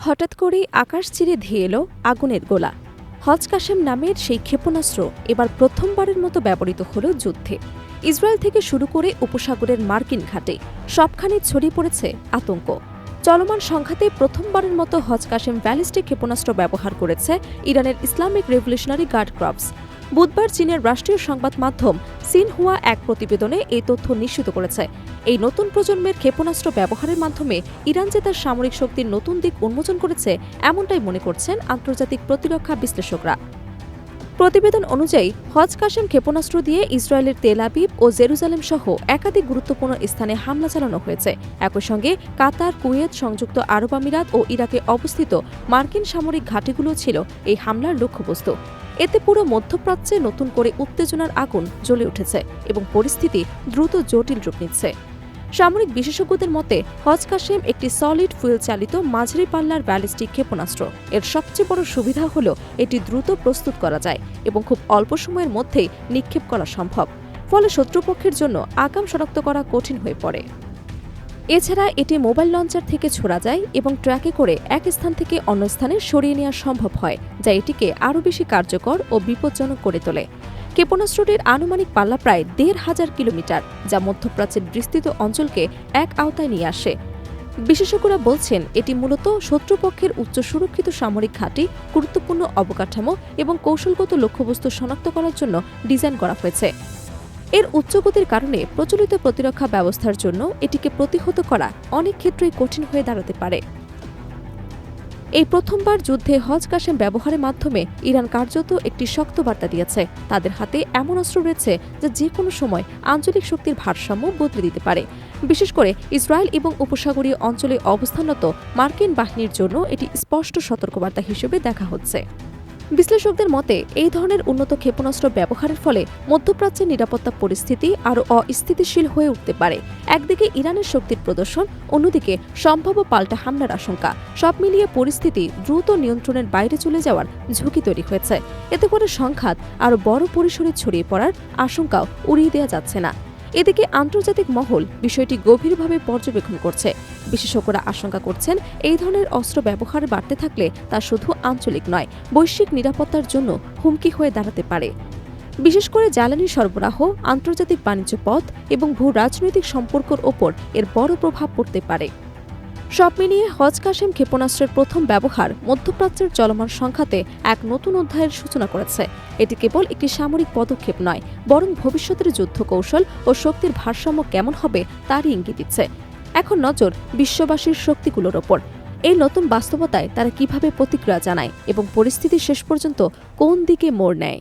হঠাৎ করেই আকাশ চিরে ধেয়ে এলো আগুনের গোলা। হজ কাসেম নামের সেই ক্ষেপণাস্ত্র এবার প্রথমবারের মতো ব্যবহৃত হল যুদ্ধে। ইসরায়েল থেকে শুরু করে উপসাগরের মার্কিন ঘাটে সবখানে ছড়িয়ে পড়েছে আতঙ্ক। চলমান সংঘাতে প্রথমবারের মতো হজ কাসেম ব্যালিস্টিক ক্ষেপণাস্ত্র ব্যবহার করেছে ইরানের ইসলামিক রেভলিউশনারি গার্ড ক্রপস। বুধবার চীনের রাষ্ট্রীয় সংবাদ মাধ্যম সিনহুয়া এক প্রতিবেদনে এই তথ্য নিশ্চিত করেছে। এই নতুন প্রজন্মের ক্ষেপণাস্ত্র ব্যবহারের মাধ্যমে ইরান যে তার সামরিক শক্তির নতুন দিক উন্মোচন করেছে, এমনটাই মনে করছেন আন্তর্জাতিক প্রতিরক্ষা বিশ্লেষকরা। প্রতিবেদন অনুযায়ী হজ কাসেম ক্ষেপণাস্ত্র দিয়ে ইসরায়েলের তেল আবিব ও জেরুজালেম সহ একাধিক গুরুত্বপূর্ণ স্থানে হামলা চালানো হয়েছে। একই সঙ্গে কাতার, কুয়েত, সংযুক্ত আরব আমিরাত ও ইরাকে অবস্থিত মার্কিন সামরিক ঘাঁটিগুলো ছিল এই হামলার লক্ষ্যবস্তু। এতে পুরো মধ্যপ্রাচ্যে নতুন করে উত্তেজনার আগুন জ্বলে উঠেছে এবং পরিস্থিতি দ্রুত জটিল রূপ নিচ্ছে। সামরিক বিশেষজ্ঞদের মতে হজ কাসেম একটি সলিড ফুয়েল চালিত মাঝারি পাল্লার ব্যালিস্টিক ক্ষেপণাস্ত্র। এর সবচেয়ে বড় সুবিধা হল এটি দ্রুত প্রস্তুত করা যায় এবং খুব অল্প সময়ের মধ্যেই নিক্ষেপ করা সম্ভব। ফলে শত্রুপক্ষের জন্য আগাম শনাক্ত করা কঠিন হয়ে পড়ে। এছাড়া এটি মোবাইল লঞ্চার থেকে ছোড়া যায় এবং ট্র্যাকে করে এক স্থান থেকে অন্য স্থানে সরিয়ে নেওয়া সম্ভব হয়, যা এটিকে আরও বেশি কার্যকর ও বিপজ্জনক করে তোলে। ক্ষেপণাস্ত্রটির আনুমানিক পাল্লা প্রায় ১,৫০০ কিলোমিটার, যা মধ্যপ্রাচ্যের বিস্তৃত অঞ্চলকে এক আওতায় নিয়ে আসে। বিশেষজ্ঞরা বলছেন এটি মূলত শত্রুপক্ষের উচ্চ সুরক্ষিত সামরিক ঘাঁটি, গুরুত্বপূর্ণ অবকাঠামো এবং কৌশলগত লক্ষ্যবস্তু শনাক্ত করার জন্য ডিজাইন করা হয়েছে। এর উচ্চগতির কারণে প্রচলিত প্রতিরক্ষা ব্যবস্থার জন্য এটিকে প্রতিহত করা অনেক ক্ষেত্রেই কঠিন হয়ে দাঁড়াতে পারে। এই প্রথমবার যুদ্ধে হজ কাসেম ব্যবহারের মাধ্যমে ইরান কার্যত একটি শক্ত বার্তা দিয়েছে। তাদের হাতে এমন অস্ত্র রয়েছে যা যে কোনো সময় আঞ্চলিক শক্তির ভারসাম্য বদলে দিতে পারে। বিশেষ করে ইসরায়েল এবং উপসাগরীয় অঞ্চলে অবস্থানরত মার্কিন বাহিনীর জন্য এটি স্পষ্ট সতর্কবার্তা হিসেবে দেখা হচ্ছে। বিশ্লেষকদের মতে এই ধরনের উন্নত ক্ষেপণাস্ত্র ব্যবহারের ফলে মধ্যপ্রাচ্যের নিরাপত্তা পরিস্থিতি আরও অস্থিতিশীল হয়ে উঠতে পারে। একদিকে ইরানের শক্তির প্রদর্শন, অন্যদিকে সম্ভাব্য পাল্টা হামলার আশঙ্কা। সব মিলিয়ে পরিস্থিতি দ্রুত নিয়ন্ত্রণের বাইরে চলে যাওয়ার ঝুঁকি তৈরি হয়েছে। এতে করে সংঘাত আরও বড় পরিসরে ছড়িয়ে পড়ার আশঙ্কাও উড়িয়ে দেওয়া যাচ্ছে না। এদিকে আন্তর্জাতিক মহল বিষয়টি গভীরভাবে পর্যবেক্ষণ করছে। বিশেষজ্ঞরা আশঙ্কা করছেন এই ধরনের অস্ত্র ব্যবহার বাড়তে থাকলে তা শুধু আঞ্চলিক নয়, বৈশ্বিক নিরাপত্তার জন্য হুমকি হয়ে দাঁড়াতে পারে। বিশেষ করে জ্বালানি সরবরাহ, আন্তর্জাতিক বাণিজ্য পথ এবং ভূ রাজনৈতিক সম্পর্কের ওপর এর বড় প্রভাব পড়তে পারে। সব মিলিয়ে হজ কাসেম ক্ষেপণাস্ত্রের প্রথম ব্যবহার মধ্যপ্রাচ্যের চলমান সংঘাতে এক নতুন অধ্যায়ের সূচনা করেছে। এটি কেবল একটি সামরিক পদক্ষেপ নয়, বরং ভবিষ্যতের যুদ্ধ কৌশল ও শক্তির ভারসাম্য কেমন হবে তারই ইঙ্গিত দিচ্ছে। এখন নজর বিশ্ববাসীর শক্তিগুলোর ওপর। এই নতুন বাস্তবতায় তারা কিভাবে প্রতিক্রিয়া জানায় এবং পরিস্থিতি শেষ পর্যন্ত কোন দিকে মোড় নেয়।